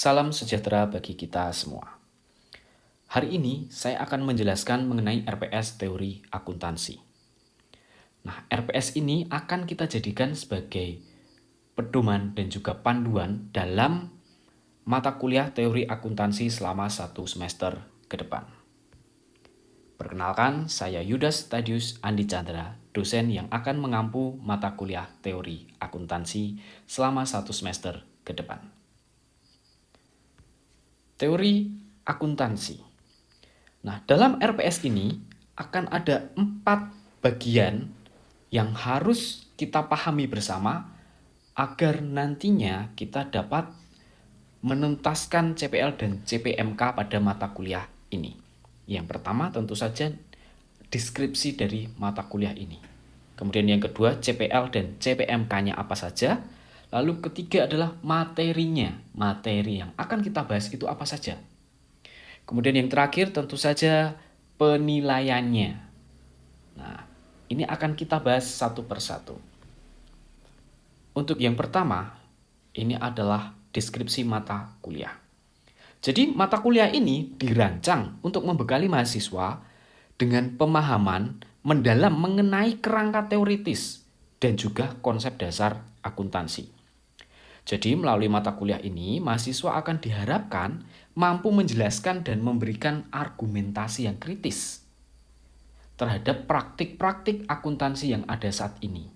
Salam sejahtera bagi kita semua. Hari ini saya akan menjelaskan mengenai RPS teori akuntansi. Nah, RPS ini akan kita jadikan sebagai pedoman dan juga panduan dalam mata kuliah teori akuntansi selama 1 semester ke depan. Perkenalkan, saya Yudas Tadius Andi Chandra, dosen yang akan mengampu mata kuliah teori akuntansi selama 1 semester ke depan. Teori akuntansi. Nah, dalam RPS ini akan ada 4 bagian yang harus kita pahami bersama agar nantinya kita dapat menuntaskan CPL dan CPMK pada mata kuliah ini. Yang pertama tentu saja deskripsi dari mata kuliah ini. Kemudian yang kedua CPL dan CPMK-nya apa saja. Lalu ketiga adalah materinya. Materi yang akan kita bahas itu apa saja. Kemudian yang terakhir tentu saja penilaiannya. Nah, ini akan kita bahas satu persatu. Untuk yang pertama, ini adalah deskripsi mata kuliah. Jadi mata kuliah ini dirancang untuk membekali mahasiswa dengan pemahaman mendalam mengenai kerangka teoritis dan juga konsep dasar akuntansi. Jadi melalui mata kuliah ini, mahasiswa akan diharapkan mampu menjelaskan dan memberikan argumentasi yang kritis terhadap praktik-praktik akuntansi yang ada saat ini.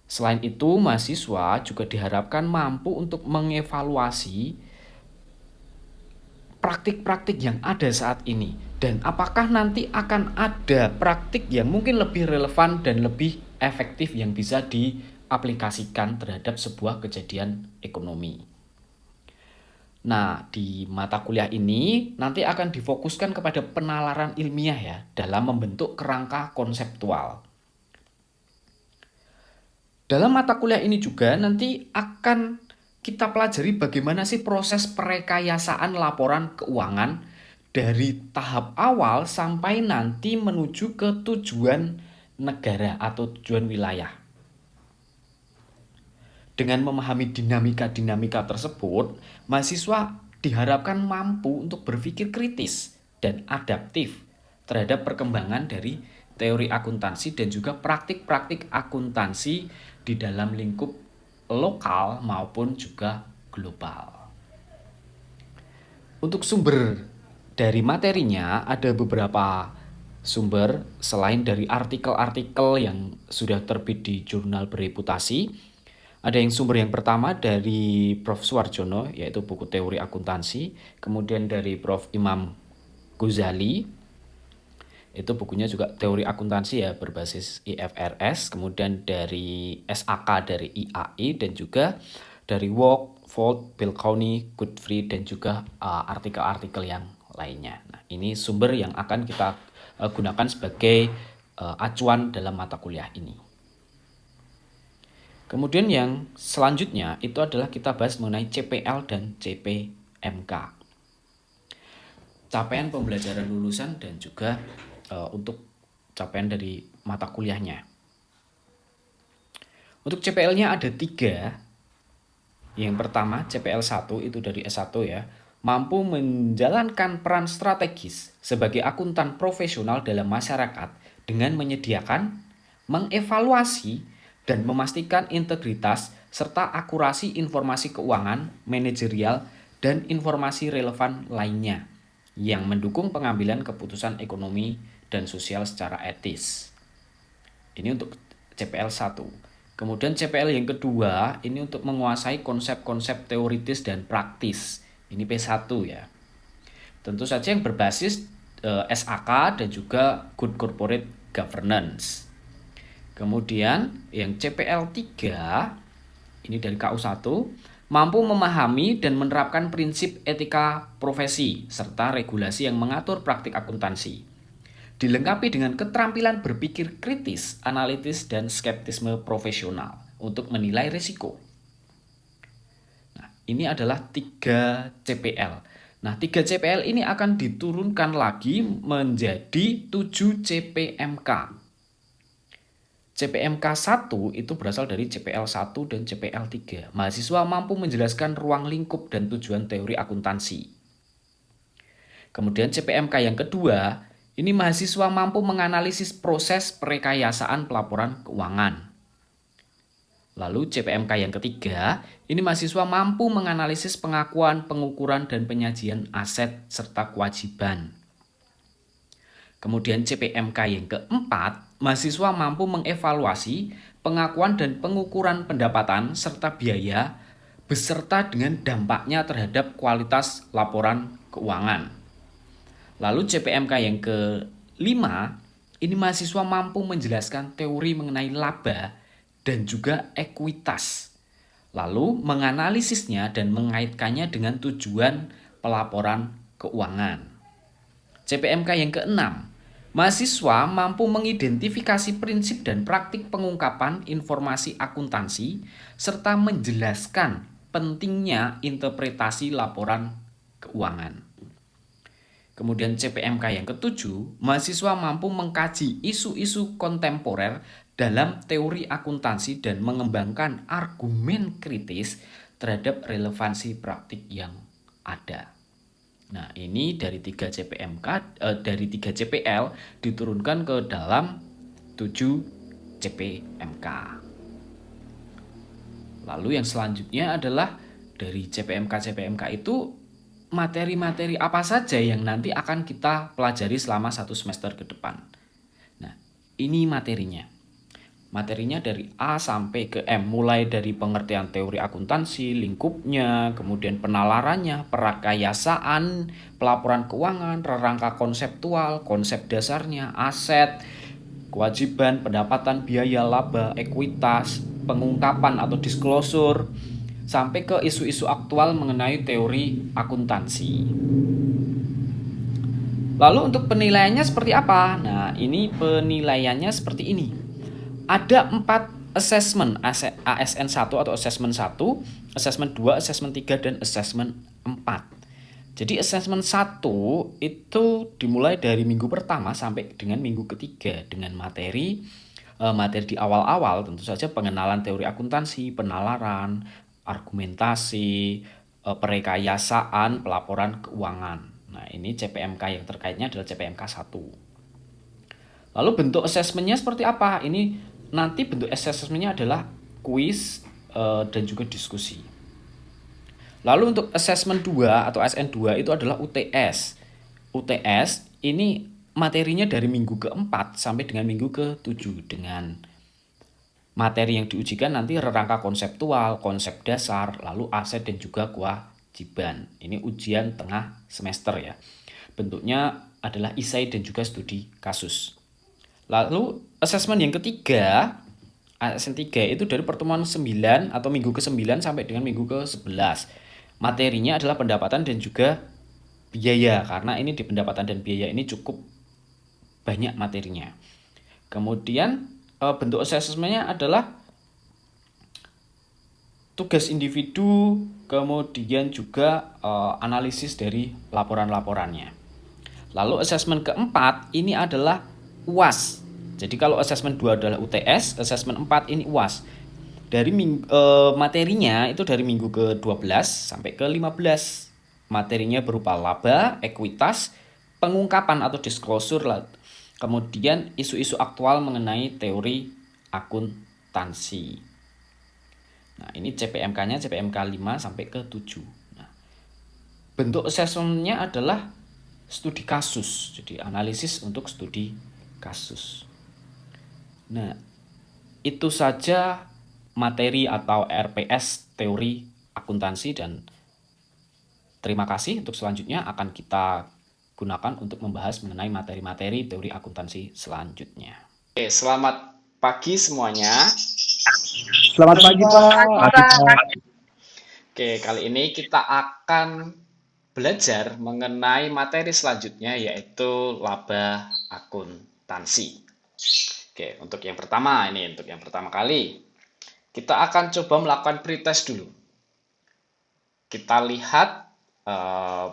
Selain itu, mahasiswa juga diharapkan mampu untuk mengevaluasi praktik-praktik yang ada saat ini dan apakah nanti akan ada praktik yang mungkin lebih relevan dan lebih efektif yang bisa diaplikasikan terhadap sebuah kejadian ekonomi. Nah, di mata kuliah ini nanti akan difokuskan kepada penalaran ilmiah ya dalam membentuk kerangka konseptual. Dalam mata kuliah ini juga nanti akan kita pelajari bagaimana sih proses perekayasaan laporan keuangan dari tahap awal sampai nanti menuju ke tujuan negara atau tujuan wilayah. Dengan memahami dinamika-dinamika tersebut, mahasiswa diharapkan mampu untuk berpikir kritis dan adaptif terhadap perkembangan dari teori akuntansi dan juga praktik-praktik akuntansi di dalam lingkup lokal maupun juga global. Untuk sumber dari materinya ada beberapa sumber selain dari artikel-artikel yang sudah terbit di jurnal bereputasi. Ada yang sumber yang pertama dari Prof. Suarjono yaitu buku teori akuntansi, kemudian dari Prof. Imam Ghazali itu bukunya juga teori akuntansi ya berbasis IFRS, kemudian dari SAK dari IAI dan juga dari Walk, Volt, Bilcouni, Godfrey dan juga artikel-artikel yang lainnya. Nah, ini sumber yang akan kita gunakan sebagai acuan dalam mata kuliah ini. Kemudian yang selanjutnya itu adalah kita bahas mengenai CPL dan CPMK. Capaian pembelajaran lulusan dan juga untuk capaian dari mata kuliahnya. Untuk CPL-nya ada 3. Yang pertama CPL 1 itu dari S1 ya, mampu menjalankan peran strategis sebagai akuntan profesional dalam masyarakat dengan menyediakan, mengevaluasi, dan memastikan integritas serta akurasi informasi keuangan, manajerial, dan informasi relevan lainnya yang mendukung pengambilan keputusan ekonomi dan sosial secara etis. Ini untuk CPL 1. Kemudian CPL yang kedua ini untuk menguasai konsep-konsep teoritis dan praktis. Ini P1 ya. Tentu saja yang berbasis SAK dan juga Good Corporate Governance. Kemudian yang CPL 3 ini dari KU1 mampu memahami dan menerapkan prinsip etika profesi serta regulasi yang mengatur praktik akuntansi. Dilengkapi dengan keterampilan berpikir kritis, analitis, dan skeptisme profesional untuk menilai risiko. Nah, ini adalah 3 CPL. Nah, 3 CPL ini akan diturunkan lagi menjadi 7 CPMK. CPMK 1 itu berasal dari CPL 1 dan CPL 3. Mahasiswa mampu menjelaskan ruang lingkup dan tujuan teori akuntansi. Kemudian CPMK yang kedua, ini mahasiswa mampu menganalisis proses perekayasaan pelaporan keuangan. Lalu CPMK yang ketiga, ini mahasiswa mampu menganalisis pengakuan, pengukuran, dan penyajian aset serta kewajiban. Kemudian CPMK yang keempat, mahasiswa mampu mengevaluasi pengakuan dan pengukuran pendapatan serta biaya beserta dengan dampaknya terhadap kualitas laporan keuangan. Lalu CPMK yang kelima, ini mahasiswa mampu menjelaskan teori mengenai laba dan juga ekuitas. Lalu menganalisisnya dan mengaitkannya dengan tujuan pelaporan keuangan. CPMK yang keenam, mahasiswa mampu mengidentifikasi prinsip dan praktik pengungkapan informasi akuntansi serta menjelaskan pentingnya interpretasi laporan keuangan. Kemudian CPMK yang ketujuh, mahasiswa mampu mengkaji isu-isu kontemporer dalam teori akuntansi dan mengembangkan argumen kritis terhadap relevansi praktik yang ada. Nah, ini dari 3 dari 3 CPL diturunkan ke dalam 7 CPMK. Lalu yang selanjutnya adalah dari CPMK itu materi-materi apa saja yang nanti akan kita pelajari selama 1 semester ke depan. Nah, ini materinya. Materinya dari A sampai ke M, mulai dari pengertian teori akuntansi, lingkupnya, kemudian penalarannya, perakayasaan, pelaporan keuangan, rangka konseptual, konsep dasarnya, aset, kewajiban, pendapatan, biaya, laba, ekuitas, pengungkapan atau disclosure, sampai ke isu-isu aktual mengenai teori akuntansi. Lalu untuk penilaiannya seperti apa? Nah, ini penilaiannya seperti ini. Ada 4 assessment, ASN 1 atau assessment 1, assessment 2, assessment 3, dan assessment 4. Jadi assessment 1 itu dimulai dari minggu pertama sampai dengan minggu ketiga dengan materi di awal-awal tentu saja pengenalan teori akuntansi, penalaran, argumentasi, perekayasaan, pelaporan keuangan. Nah, ini CPMK yang terkaitnya adalah CPMK 1. Lalu bentuk assessmentnya seperti apa? Ini nanti bentuk assessmentnya adalah kuis dan juga diskusi. Lalu untuk assessment 2 atau ASN 2 itu adalah UTS. UTS ini materinya dari minggu ke-4 sampai dengan minggu ke-7 dengan materi yang diujikan nanti rangka konseptual, konsep dasar, lalu aset dan juga kewajiban. Ini ujian tengah semester ya. Bentuknya adalah esai dan juga studi kasus. Lalu assessment yang ketiga, ASN 3 itu dari pertemuan 9 atau minggu ke-9 sampai dengan minggu ke-11. Materinya adalah pendapatan dan juga biaya, karena ini di pendapatan dan biaya ini cukup banyak materinya. Kemudian bentuk assessmentnya adalah tugas individu, kemudian juga analisis dari laporan-laporannya. Lalu assessment keempat ini adalah UAS. Jadi kalau assessment 2 adalah UTS, assessment 4 ini UAS. Dari materinya itu dari minggu ke-12 sampai ke-15. Materinya berupa laba, ekuitas, pengungkapan atau disclosure, kemudian isu-isu aktual mengenai teori akuntansi. Nah, ini CPMK-nya CPMK 5 sampai ke 7. Nah, bentuk assessment-nya adalah studi kasus. Jadi analisis untuk studi kasus. Nah, itu saja materi atau RPS teori akuntansi dan terima kasih. Untuk selanjutnya akan kita gunakan untuk membahas mengenai materi-materi teori akuntansi selanjutnya. Oke, selamat pagi semuanya. Selamat pagi Pak. Oke, kali ini kita akan belajar mengenai materi selanjutnya yaitu laba akuntansi. Oke, untuk yang pertama kali kita akan coba melakukan pretest dulu. Kita lihat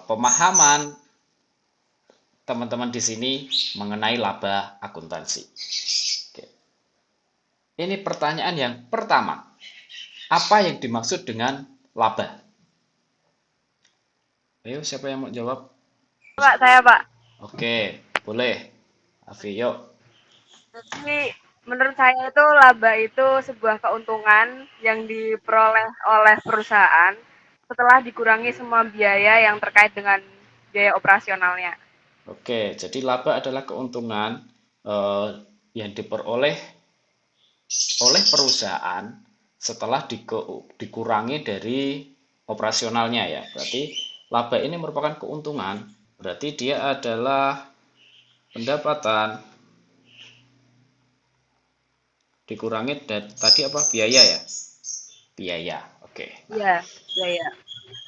pemahaman teman-teman di sini mengenai laba akuntansi. Oke. Ini pertanyaan yang pertama. Apa yang dimaksud dengan laba? Ayo, siapa yang mau jawab? Pak, saya Pak. Oke, boleh. Afi, yuk. Jadi menurut saya itu laba itu sebuah keuntungan yang diperoleh oleh perusahaan setelah dikurangi semua biaya yang terkait dengan biaya operasionalnya. Oke, jadi laba adalah keuntungan eh, yang diperoleh oleh perusahaan setelah dikurangi dari operasionalnya ya. Berarti laba ini merupakan keuntungan, berarti dia adalah pendapatan dikurangi tadi apa? Biaya ya? Biaya. Oke. Nah, Iya, biaya.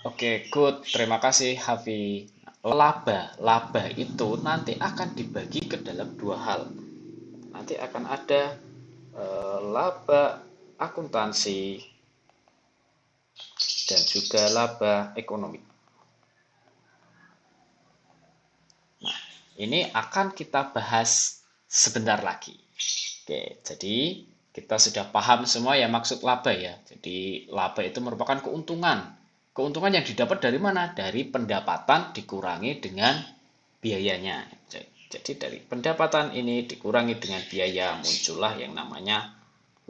oke, good. Terima kasih, Hafi. Laba itu nanti akan dibagi ke dalam dua hal. Nanti akan ada laba akuntansi dan juga laba ekonomi. Nah, ini akan kita bahas sebentar lagi. Oke, jadi kita sudah paham semua ya maksud laba ya. Jadi laba itu merupakan keuntungan. Keuntungan yang didapat dari mana? Dari pendapatan dikurangi dengan biayanya. Jadi dari pendapatan ini dikurangi dengan biaya, muncullah yang namanya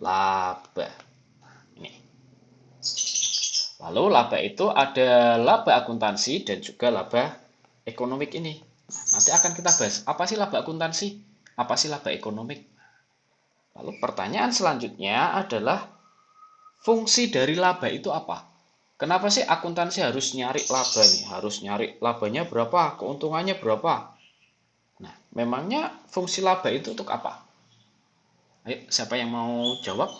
laba. Ini. Lalu laba itu ada laba akuntansi dan juga laba ekonomik ini. Nanti akan kita bahas, apa sih laba akuntansi? Apa sih laba ekonomik? Lalu pertanyaan selanjutnya adalah fungsi dari laba itu apa? Kenapa sih akuntansi harus nyari laba nih? Harus nyari labanya berapa? Keuntungannya berapa? Nah, memangnya fungsi laba itu untuk apa? Ayo, siapa yang mau jawab?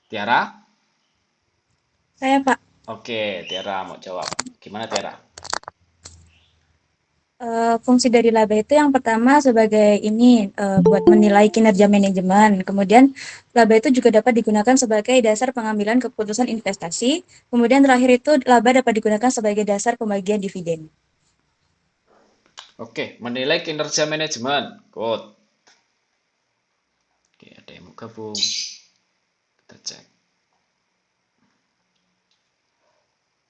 Tiara? Saya, Pak. Oke, Tiara mau jawab. Gimana Tiara? Fungsi dari laba itu yang pertama sebagai ini buat menilai kinerja manajemen. Kemudian laba itu juga dapat digunakan sebagai dasar pengambilan keputusan investasi. Kemudian terakhir itu laba dapat digunakan sebagai dasar pembagian dividen. Oke, menilai kinerja manajemen. Good. Oke, ada yang mau gabung. Kita cek.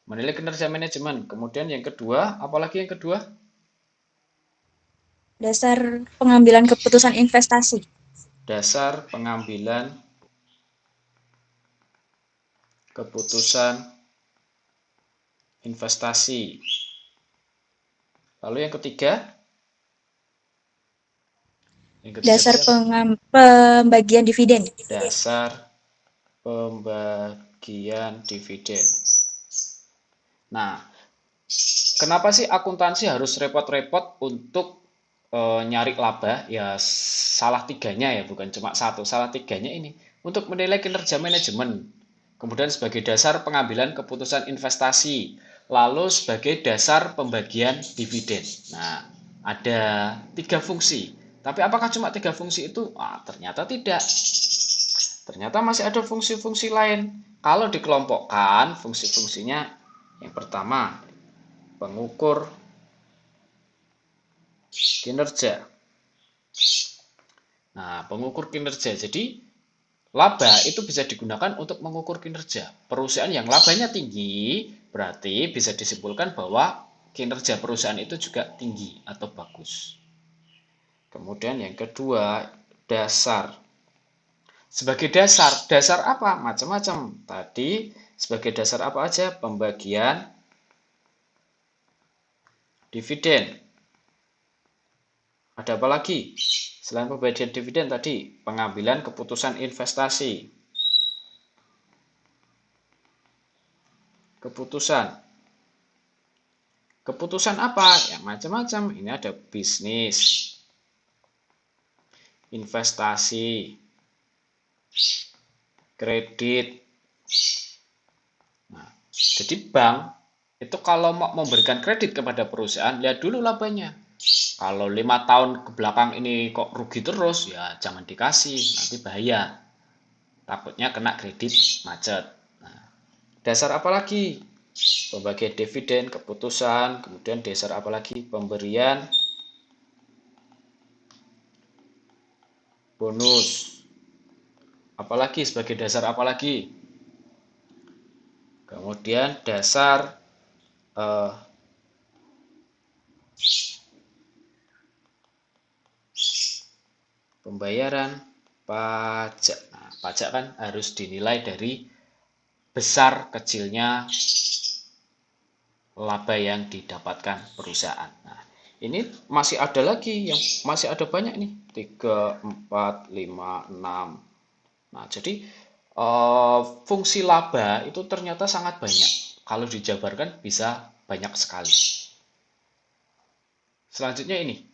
Menilai kinerja manajemen. Kemudian yang kedua, apalagi yang kedua? Dasar pengambilan keputusan investasi. Dasar pengambilan keputusan investasi. Lalu yang ketiga? Yang ketiga Dasar tadi apa? pembagian dividen. Dasar pembagian dividen. Nah, kenapa sih akuntansi harus repot-repot untuk nyari laba? Ya salah tiganya ya, bukan cuma satu, salah tiganya ini. Untuk menilai kinerja manajemen, kemudian sebagai dasar pengambilan keputusan investasi, lalu sebagai dasar pembagian dividen. Nah, ada tiga fungsi. Tapi apakah cuma tiga fungsi itu? Ternyata tidak. Ternyata masih ada fungsi-fungsi lain. Kalau dikelompokkan, fungsi-fungsinya yang pertama, pengukur kinerja. Nah, pengukur kinerja. Jadi, laba itu bisa digunakan untuk mengukur kinerja. Perusahaan yang labanya tinggi, berarti bisa disimpulkan bahwa kinerja perusahaan itu juga tinggi atau bagus. Kemudian yang kedua, dasar. Sebagai dasar, dasar apa? Macam-macam. Tadi sebagai dasar apa aja? Pembagian dividen. Ada apa lagi? Selain pembagian dividen tadi, pengambilan keputusan investasi. Keputusan. Keputusan apa? Yang macam-macam. Ini ada bisnis, investasi, kredit. Nah, jadi bank itu kalau mau memberikan kredit kepada perusahaan, lihat dulu labanya. Kalau 5 tahun ke belakang ini kok rugi terus, ya jangan dikasih, nanti bahaya. Takutnya kena kredit macet. Nah, dasar apa lagi? Pembagian dividen, keputusan, kemudian dasar apa lagi? Pemberian bonus. Apalagi sebagai dasar apalagi? Kemudian dasar eh, pembayaran pajak. Nah, pajak kan harus dinilai dari besar kecilnya laba yang didapatkan perusahaan. Nah, ini masih ada lagi yang masih ada banyak nih. 3, 4, 5, 6. Nah, jadi fungsi laba itu ternyata sangat banyak. Kalau dijabarkan bisa banyak sekali. Selanjutnya ini,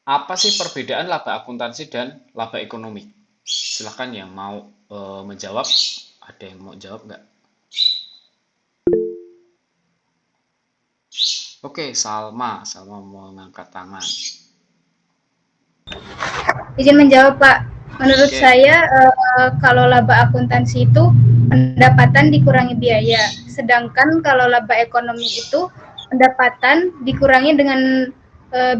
apa sih perbedaan laba akuntansi dan laba ekonomi? Silahkan yang mau menjawab. Ada yang mau jawab nggak? Oke, Salma mau mengangkat tangan. Izin menjawab, Pak. Menurut Oke, saya, kalau laba akuntansi itu pendapatan dikurangi biaya, sedangkan kalau laba ekonomi itu pendapatan dikurangi dengan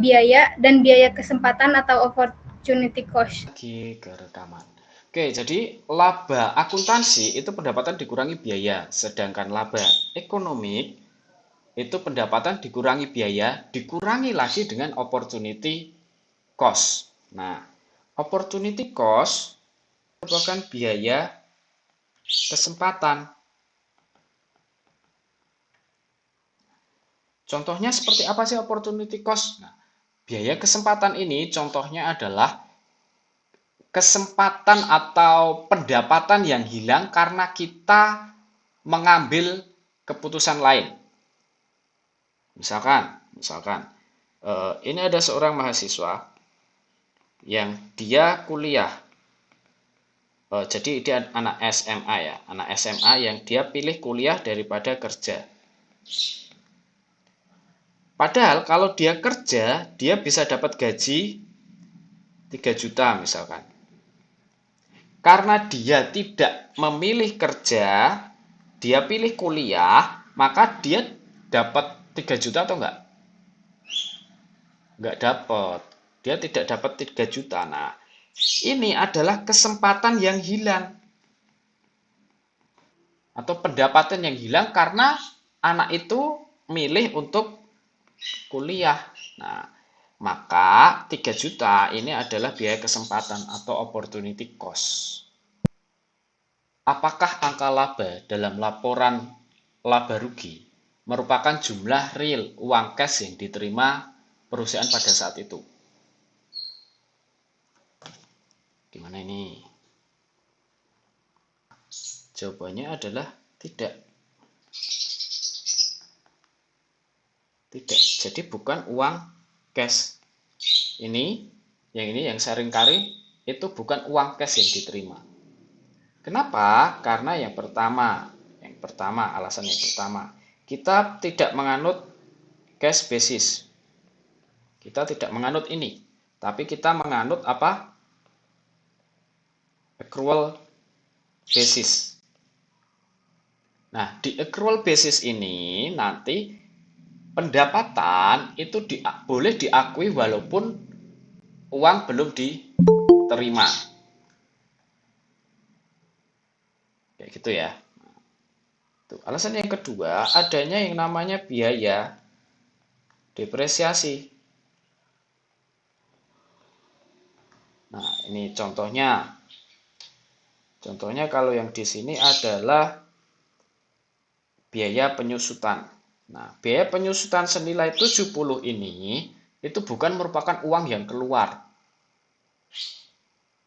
biaya dan biaya kesempatan atau opportunity cost. lagi ke rekaman. Oke, jadi laba akuntansi itu pendapatan dikurangi biaya, sedangkan laba ekonomi itu pendapatan dikurangi biaya, dikurangi lagi dengan opportunity cost. Nah, opportunity cost merupakan biaya kesempatan. Contohnya seperti apa sih opportunity cost? Nah, biaya kesempatan ini contohnya adalah kesempatan atau pendapatan yang hilang karena kita mengambil keputusan lain. Misalkan, ini ada seorang mahasiswa yang dia kuliah. Jadi dia anak SMA ya, anak SMA yang dia pilih kuliah daripada kerja. Padahal kalau dia kerja, dia bisa dapat gaji 3 juta misalkan. Karena dia tidak memilih kerja, dia pilih kuliah, maka dia dapat 3 juta atau enggak? Enggak dapat. Dia tidak dapat 3 juta. Nah, ini adalah kesempatan yang hilang. Atau pendapatan yang hilang karena anak itu milih untuk kuliah. Nah, maka 3 juta ini adalah biaya kesempatan atau opportunity cost. Apakah angka laba dalam laporan laba rugi merupakan jumlah real uang cash yang diterima perusahaan pada saat itu? Gimana ini? Jawabannya adalah tidak. Tidak. Jadi bukan uang cash. Ini yang seringkali itu bukan uang cash yang diterima. Kenapa? Karena yang pertama, alasan yang pertama, kita tidak menganut cash basis. Kita tidak menganut ini, tapi kita menganut apa? Accrual basis. Nah, di accrual basis ini nanti pendapatan itu boleh diakui walaupun uang belum diterima. Kayak gitu ya. Tuh, alasan yang kedua, adanya yang namanya biaya depresiasi. Nah, ini contohnya. Contohnya kalau yang di sini adalah biaya penyusutan. Nah, biaya penyusutan senilai 70 ini itu bukan merupakan uang yang keluar.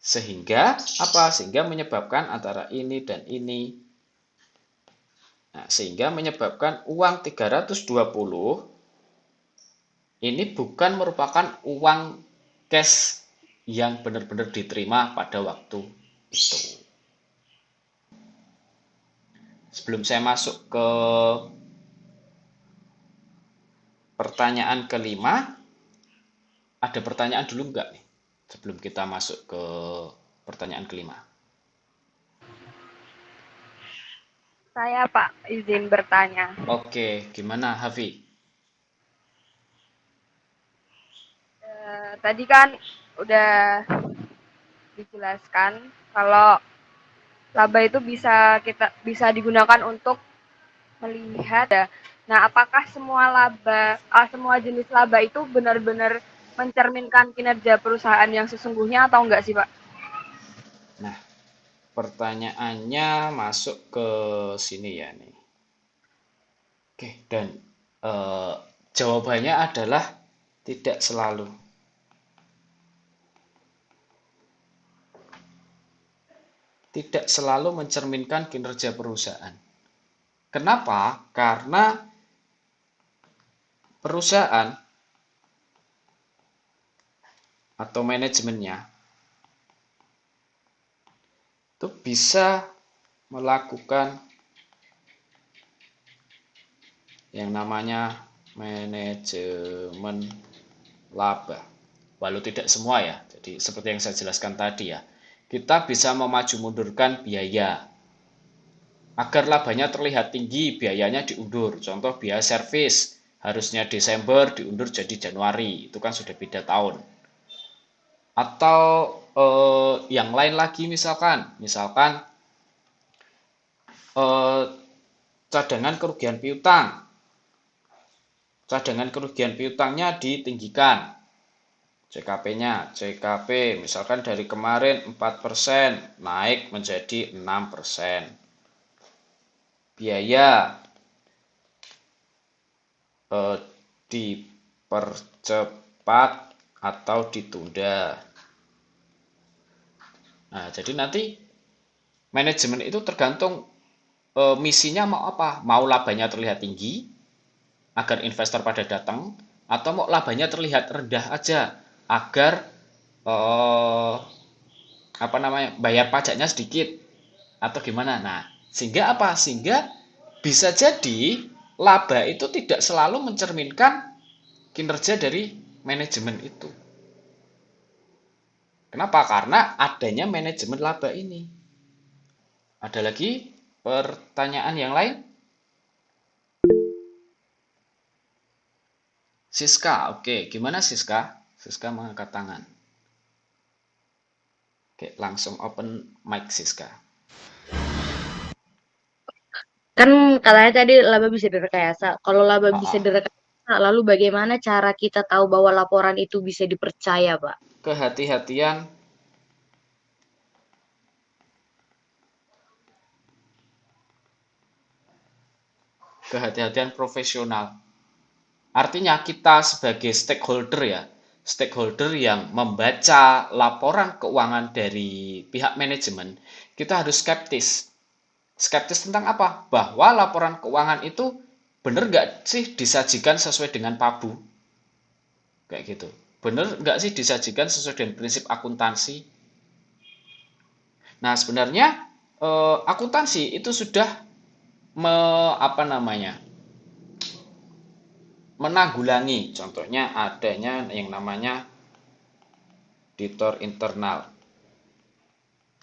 Sehingga apa? Sehingga menyebabkan antara ini dan ini. Nah, sehingga menyebabkan uang 320 ini bukan merupakan uang cash yang benar-benar diterima pada waktu itu. Sebelum saya masuk ke pertanyaan kelima, ada pertanyaan dulu enggak nih? Sebelum kita masuk ke pertanyaan kelima. Saya Pak izin bertanya. Oke, gimana Hafi? Tadi kan udah dijelaskan kalau laba itu bisa digunakan untuk melihat ya. Nah, apakah semua jenis laba itu benar-benar mencerminkan kinerja perusahaan yang sesungguhnya atau enggak sih, Pak? Nah, pertanyaannya masuk ke sini ya nih. Oke, dan jawabannya adalah tidak selalu. Tidak selalu mencerminkan kinerja perusahaan. Kenapa? Karena perusahaan atau manajemennya itu bisa melakukan yang namanya manajemen laba. Walau tidak semua ya, jadi seperti yang saya jelaskan tadi ya, kita bisa memaju mundurkan biaya. Agar labanya terlihat tinggi, biayanya diundur. Contoh biaya servis, harusnya Desember diundur jadi Januari, itu kan sudah beda tahun. Atau yang lain lagi misalkan cadangan kerugian piutang. Cadangan kerugian piutangnya ditinggikan. CKP-nya, CKP misalkan dari kemarin 4% naik menjadi 6%. Biaya dipercepat atau ditunda. Nah, jadi nanti manajemen itu tergantung misinya mau apa? Mau labanya terlihat tinggi agar investor pada datang, atau mau labanya terlihat rendah aja agar bayar pajaknya sedikit atau gimana. Nah, sehingga apa? Sehingga bisa jadi laba itu tidak selalu mencerminkan kinerja dari manajemen itu. Kenapa? Karena adanya manajemen laba ini. Ada lagi pertanyaan yang lain? Siska, oke. Gimana Siska? Siska mengangkat tangan. Oke, langsung open mic Siska. Kan katanya tadi laba bisa direkayasa. Kalau laba bisa direkayasa, lalu bagaimana cara kita tahu bahwa laporan itu bisa dipercaya, Pak? Kehati-hatian profesional. Artinya kita sebagai stakeholder yang membaca laporan keuangan dari pihak manajemen, kita harus skeptis. Skeptis tentang apa? Bahwa laporan keuangan itu benar nggak sih disajikan sesuai dengan PABU? Kayak gitu. Benar nggak sih disajikan sesuai dengan prinsip akuntansi? Nah, sebenarnya akuntansi itu sudah menanggulangi, contohnya adanya yang namanya auditor internal.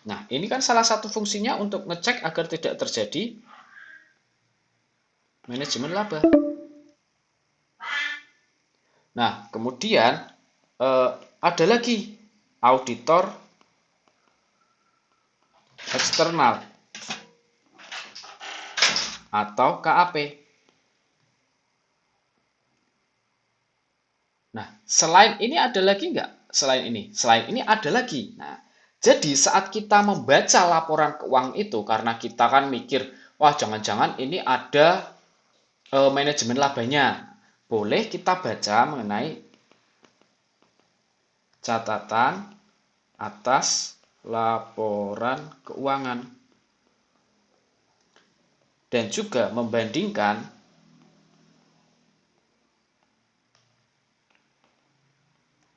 Nah, ini kan salah satu fungsinya untuk ngecek agar tidak terjadi manajemen laba. Nah, kemudian ada lagi auditor eksternal atau KAP. Nah, selain ini ada lagi nggak? Selain ini ada lagi. Nah, jadi saat kita membaca laporan keuangan itu, karena kita kan mikir, wah jangan-jangan ini ada manajemen labanya. Boleh kita baca mengenai catatan atas laporan keuangan. Dan juga membandingkan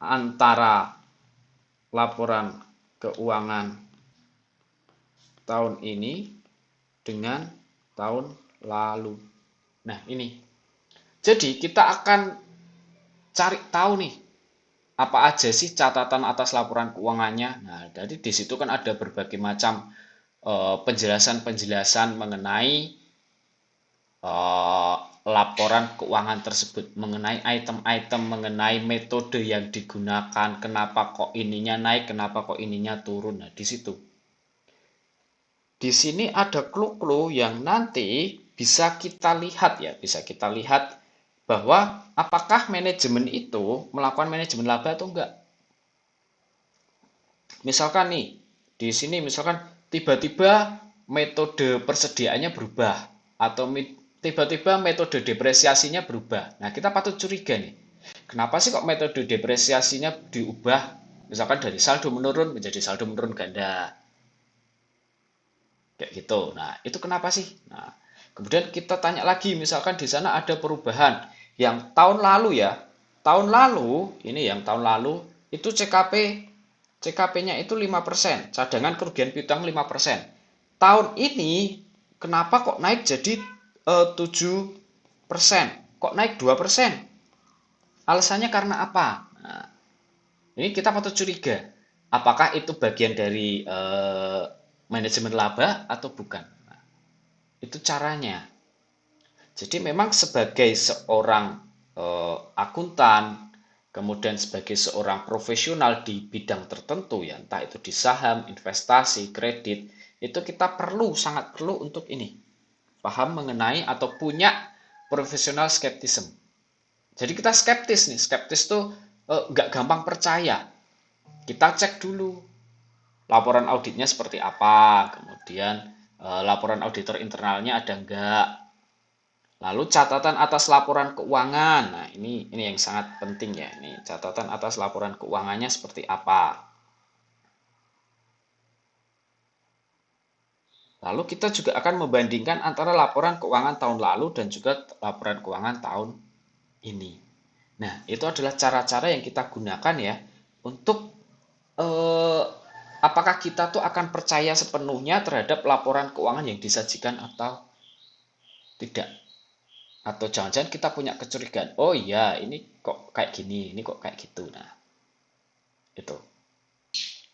antara laporan keuangan tahun ini dengan tahun lalu. Nah, ini. Jadi kita akan cari tahu nih, apa aja sih catatan atas laporan keuangannya. Nah, jadi di situ kan ada berbagai macam penjelasan-penjelasan mengenai laporan keuangan tersebut, mengenai item-item, mengenai metode yang digunakan, kenapa kok ininya naik, kenapa kok ininya turun. Nah, di di sini ada clue-clue yang nanti bisa kita lihat ya, bisa kita lihat bahwa apakah manajemen itu melakukan manajemen laba atau enggak. Misalkan nih, di sini misalkan tiba-tiba metode persediaannya berubah atau tiba-tiba metode depresiasinya berubah. Nah, kita patut curiga nih. Kenapa sih kok metode depresiasinya diubah? Misalkan dari saldo menurun menjadi saldo menurun ganda. Kayak gitu. Nah, itu kenapa sih? Nah, kemudian kita tanya lagi, misalkan di sana ada perubahan yang tahun lalu ya. Tahun lalu, ini yang tahun lalu itu CKP-nya itu 5%, cadangan kerugian piutang 5%. Tahun ini kenapa kok naik jadi 7%? Kok naik 2%? Alasannya karena apa? Nah, ini kita patut curiga. Apakah itu bagian dari manajemen laba atau bukan? Nah, itu caranya. Jadi memang sebagai seorang akuntan, kemudian sebagai seorang profesional di bidang tertentu ya, entah itu di saham, investasi, kredit, itu kita sangat perlu untuk ini, paham mengenai atau punya profesional skeptism. Jadi kita skeptis nih, skeptis tuh nggak gampang percaya. Kita cek dulu laporan auditnya seperti apa, kemudian laporan auditor internalnya ada enggak, lalu catatan atas laporan keuangan. Nah, ini yang sangat penting ya, ini catatan atas laporan keuangannya seperti apa. Lalu kita juga akan membandingkan antara laporan keuangan tahun lalu dan juga laporan keuangan tahun ini. Nah, itu adalah cara-cara yang kita gunakan ya untuk apakah kita tuh akan percaya sepenuhnya terhadap laporan keuangan yang disajikan atau tidak. Atau jangan-jangan kita punya kecurigaan, oh iya ini kok kayak gini, ini kok kayak gitu. Nah, itu.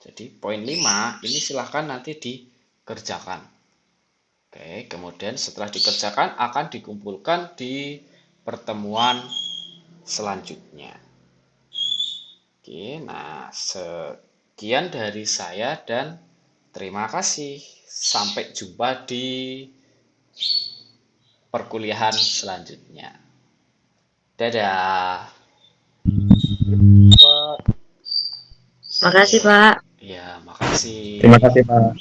Jadi poin 5 ini silahkan nanti dikerjakan. Oke, kemudian setelah dikerjakan akan dikumpulkan di pertemuan selanjutnya. Oke, nah sekian dari saya dan terima kasih. Sampai jumpa di perkuliahan selanjutnya. Dadah. Makasih, Pak. Ya, makasih. Terima kasih, Pak.